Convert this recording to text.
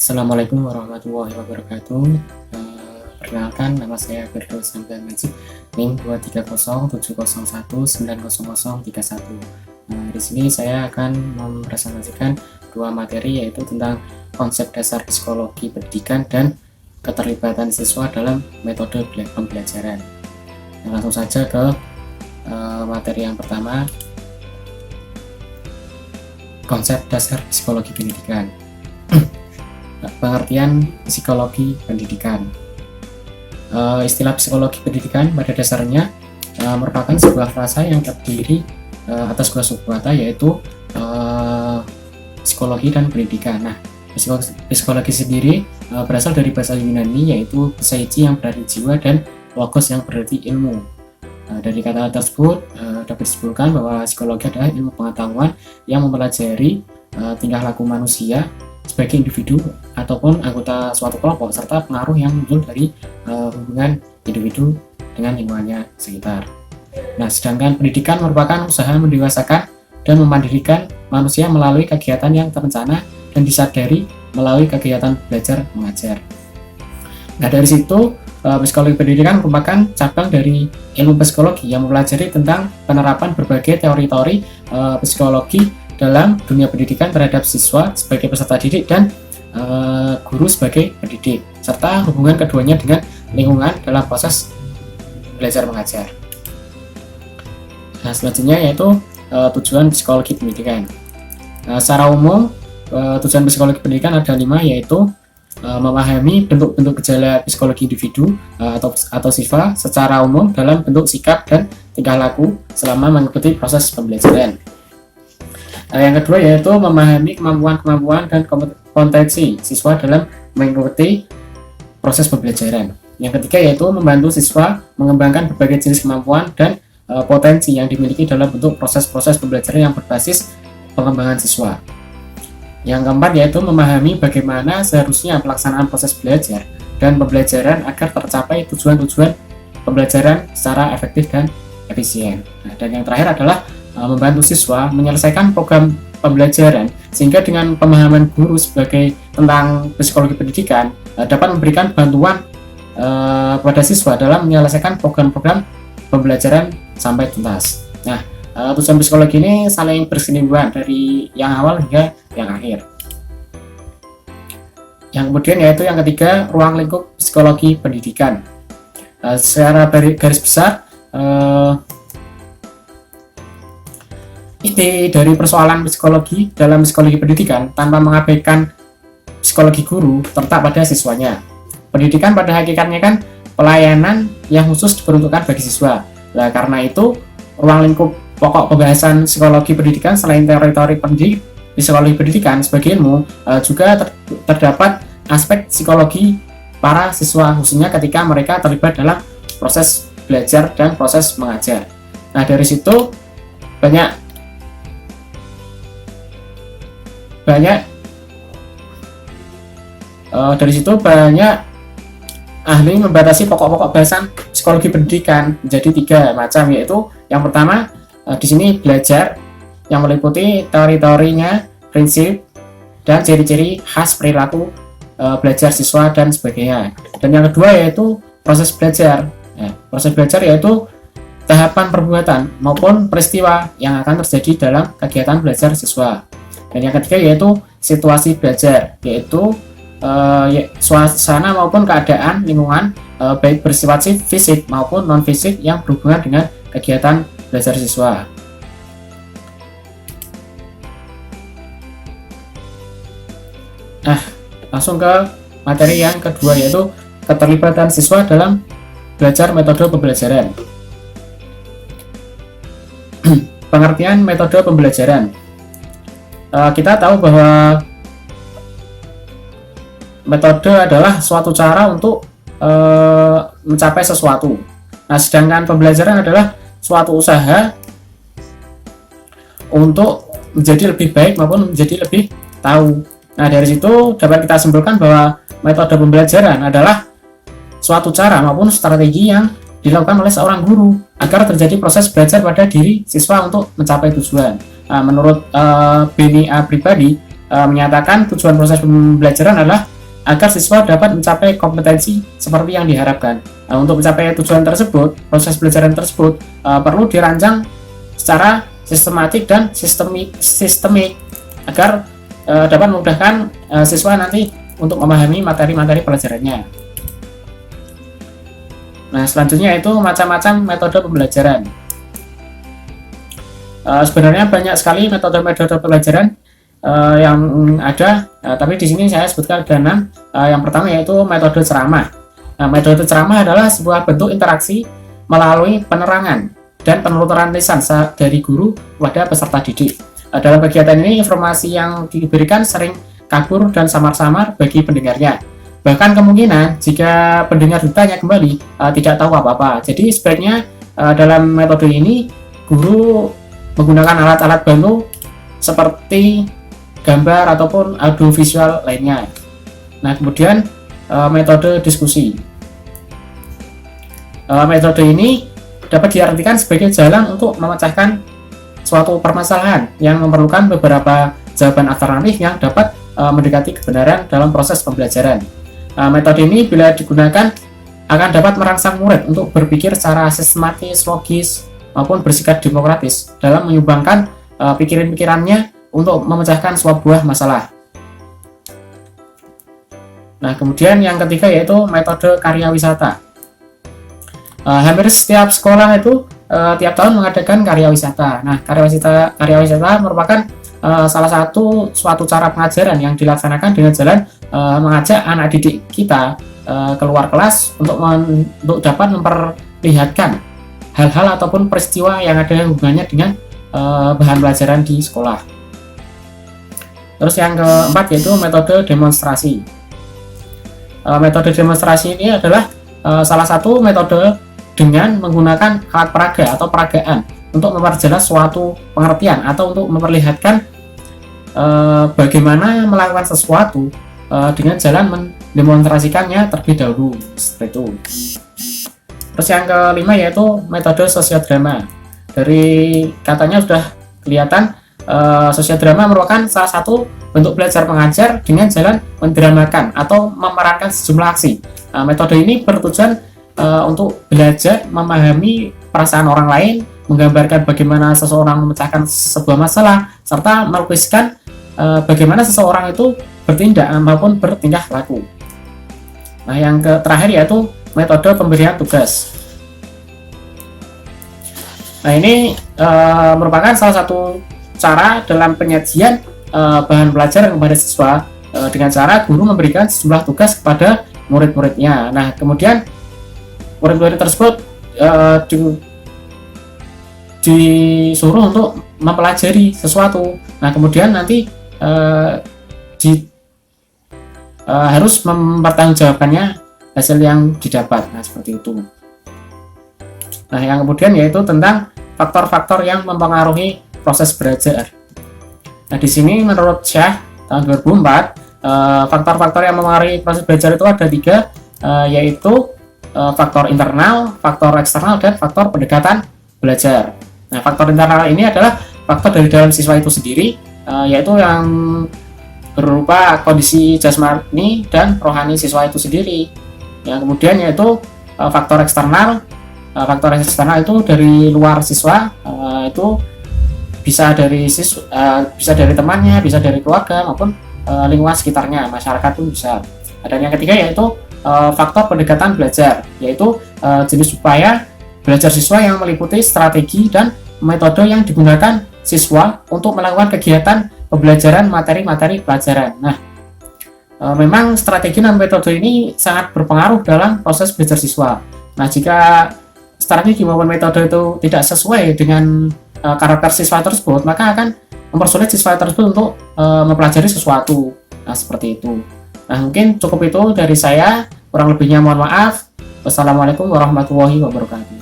Assalamualaikum warahmatullahi wabarakatuh. Perkenalkan, nama saya Firdaus Hamdan Majid, NIM 23070190031. Di sini saya akan mempresentasikan dua materi, yaitu tentang konsep dasar psikologi pendidikan dan keterlibatan siswa dalam metode pembelajaran. Langsung saja ke materi yang pertama, konsep dasar psikologi pendidikan. Pengertian psikologi pendidikan. Istilah psikologi pendidikan pada dasarnya merupakan sebuah frasa yang terdiri atas dua subkata, yaitu psikologi dan pendidikan. Nah, psikologi sendiri berasal dari bahasa Yunani, yaitu psyche yang berarti jiwa dan logos yang berarti ilmu. Dari kata tersebut dapat disimpulkan bahwa psikologi adalah ilmu pengetahuan yang mempelajari tingkah laku manusia sebagai individu ataupun anggota suatu kelompok, serta pengaruh yang muncul dari hubungan individu dengan lingkungannya sekitar. Nah, sedangkan pendidikan merupakan usaha mendewasakan dan memandirikan manusia melalui kegiatan yang terencana dan disadari melalui kegiatan belajar mengajar. Nah, dari situ psikologi pendidikan merupakan cabang dari ilmu psikologi yang mempelajari tentang penerapan berbagai teori-teori psikologi dalam dunia pendidikan terhadap siswa sebagai peserta didik dan guru sebagai pendidik, serta hubungan keduanya dengan lingkungan dalam proses belajar mengajar. Nah, selanjutnya yaitu tujuan psikologi pendidikan. Secara umum, tujuan psikologi pendidikan ada 5, yaitu memahami bentuk-bentuk gejala psikologi individu atau siswa secara umum dalam bentuk sikap dan tingkah laku selama mengikuti proses pembelajaran. Yang kedua yaitu memahami kemampuan-kemampuan dan kompetensi siswa dalam mengikuti proses pembelajaran. Yang ketiga yaitu membantu siswa mengembangkan berbagai jenis kemampuan dan potensi yang dimiliki dalam bentuk proses-proses pembelajaran yang berbasis pengembangan siswa. Yang keempat yaitu memahami bagaimana seharusnya pelaksanaan proses belajar dan pembelajaran agar tercapai tujuan-tujuan pembelajaran secara efektif dan efisien. Nah, dan yang terakhir adalah membantu siswa menyelesaikan program pembelajaran, sehingga dengan pemahaman guru sebagai tentang psikologi pendidikan dapat memberikan bantuan kepada siswa dalam menyelesaikan program-program pembelajaran sampai tuntas. Nah, tujuan psikologi ini saling berkesinambungan dari yang awal hingga yang akhir. Yang kemudian yaitu yang ketiga, ruang lingkup psikologi pendidikan. Secara garis besar, inti dari persoalan psikologi dalam psikologi pendidikan tanpa mengabaikan psikologi guru terletak pada siswanya. Pendidikan pada hakikatnya kan pelayanan yang khusus diperuntukkan bagi siswa. Nah, karena itu ruang lingkup pokok pembahasan psikologi pendidikan selain teori-teori psikologi pendidikan sebagai ilmu juga terdapat aspek psikologi para siswa, khususnya ketika mereka terlibat dalam proses belajar dan proses mengajar. Nah, dari situ banyak ahli membatasi pokok-pokok bahasan psikologi pendidikan menjadi 3 macam, yaitu yang pertama di sini belajar yang meliputi teori-teorinya, prinsip dan ciri-ciri khas perilaku belajar siswa dan sebagainya. Dan yang kedua yaitu proses belajar. Proses belajar yaitu tahapan perbuatan maupun peristiwa yang akan terjadi dalam kegiatan belajar siswa. Dan yang ketiga yaitu situasi belajar, yaitu suasana maupun keadaan lingkungan baik bersifat fisik maupun non fisik yang berhubungan dengan kegiatan belajar siswa. Nah, langsung ke materi yang kedua, yaitu keterlibatan siswa dalam belajar metode pembelajaran. Pengertian metode pembelajaran. Kita tahu bahwa metode adalah suatu cara untuk mencapai sesuatu. Nah, sedangkan pembelajaran adalah suatu usaha untuk menjadi lebih baik maupun menjadi lebih tahu. Nah, dari situ dapat kita simpulkan bahwa metode pembelajaran adalah suatu cara maupun strategi yang dilakukan oleh seorang guru agar terjadi proses belajar pada diri siswa untuk mencapai tujuan. Menurut Beni A pribadi menyatakan tujuan proses pembelajaran adalah agar siswa dapat mencapai kompetensi seperti yang diharapkan. Nah, untuk mencapai tujuan tersebut, proses pembelajaran tersebut perlu dirancang secara sistematik dan sistemik agar dapat memudahkan siswa nanti untuk memahami materi-materi pelajarannya. Nah, selanjutnya itu macam-macam metode pembelajaran. Sebenarnya banyak sekali metode-metode pembelajaran yang ada, tapi di sini saya sebutkan ada 6. Yang pertama yaitu metode ceramah. Nah, metode ceramah adalah sebuah bentuk interaksi melalui penerangan dan penuturan lisan dari guru kepada peserta didik. Dalam kegiatan ini, informasi yang diberikan sering kabur dan samar-samar bagi pendengarnya. Bahkan kemungkinan jika pendengar ditanya kembali tidak tahu apa-apa. Jadi sebaiknya dalam metode ini guru menggunakan alat-alat bantu seperti gambar ataupun audiovisual lainnya. Nah, kemudian metode diskusi. Metode ini dapat diartikan sebagai jalan untuk memecahkan suatu permasalahan yang memerlukan beberapa jawaban alternatif yang dapat mendekati kebenaran dalam proses pembelajaran. Metode ini bila digunakan akan dapat merangsang murid untuk berpikir secara sistematis, logis, maupun bersikap demokratis dalam menyumbangkan pikiran-pikirannya untuk memecahkan sebuah masalah. Nah, kemudian yang ketiga yaitu metode karya wisata. Hampir setiap sekolah itu tiap tahun mengadakan karya wisata. Nah, karya wisata merupakan salah satu suatu cara pengajaran yang dilaksanakan dengan jalan mengajak anak didik kita keluar kelas untuk dapat memperlihatkan hal-hal ataupun peristiwa yang ada hubungannya dengan bahan pelajaran di sekolah. Terus yang keempat yaitu metode demonstrasi. Metode demonstrasi ini adalah salah satu metode dengan menggunakan alat peraga atau peragaan untuk memperjelas suatu pengertian atau untuk memperlihatkan bagaimana melakukan sesuatu dengan jalan mendemonstrasikannya terlebih dahulu, seperti itu. Terus yang kelima yaitu metode sosiodrama. Dari katanya sudah kelihatan sosiodrama merupakan salah satu bentuk belajar mengajar dengan jalan mendramakan atau memerankan sejumlah aksi. Metode ini bertujuan untuk belajar memahami perasaan orang lain, menggambarkan bagaimana seseorang memecahkan sebuah masalah, serta melukiskan bagaimana seseorang itu bertindak maupun bertingkah laku. Nah, yang terakhir yaitu metode pemberian tugas. Nah, ini merupakan salah satu cara dalam penyajian bahan pelajaran kepada siswa dengan cara guru memberikan sejumlah tugas kepada murid-muridnya. Nah, kemudian murid-murid tersebut disuruh untuk mempelajari sesuatu. Nah, kemudian nanti harus mempertanggungjawabkannya hasil yang didapat. Nah, seperti itu. Nah, yang kemudian yaitu tentang faktor-faktor yang mempengaruhi proses belajar. Nah, di sini menurut Syah tahun 2004, faktor-faktor yang mempengaruhi proses belajar itu ada 3, yaitu faktor internal, faktor eksternal, dan faktor pendekatan belajar. Nah, faktor internal ini adalah faktor dari dalam siswa itu sendiri, yaitu yang berupa kondisi jasmani dan rohani siswa itu sendiri. Yang kemudian yaitu faktor eksternal. Faktor eksternal itu dari luar siswa, itu bisa dari bisa dari temannya, bisa dari keluarga maupun lingkungan sekitarnya, masyarakat pun bisa. Dan yang ketiga yaitu faktor pendekatan belajar, yaitu jenis upaya belajar siswa yang meliputi strategi dan metode yang digunakan siswa untuk melakukan kegiatan pembelajaran materi-materi pelajaran. Nah, memang strategi dan metode ini sangat berpengaruh dalam proses belajar siswa. Nah, jika strategi maupun metode itu tidak sesuai dengan karakter siswa tersebut, maka akan mempersulit siswa tersebut untuk mempelajari sesuatu. Nah, seperti itu. Nah, mungkin cukup itu dari saya. Kurang lebihnya mohon maaf. Wassalamualaikum warahmatullahi wabarakatuh.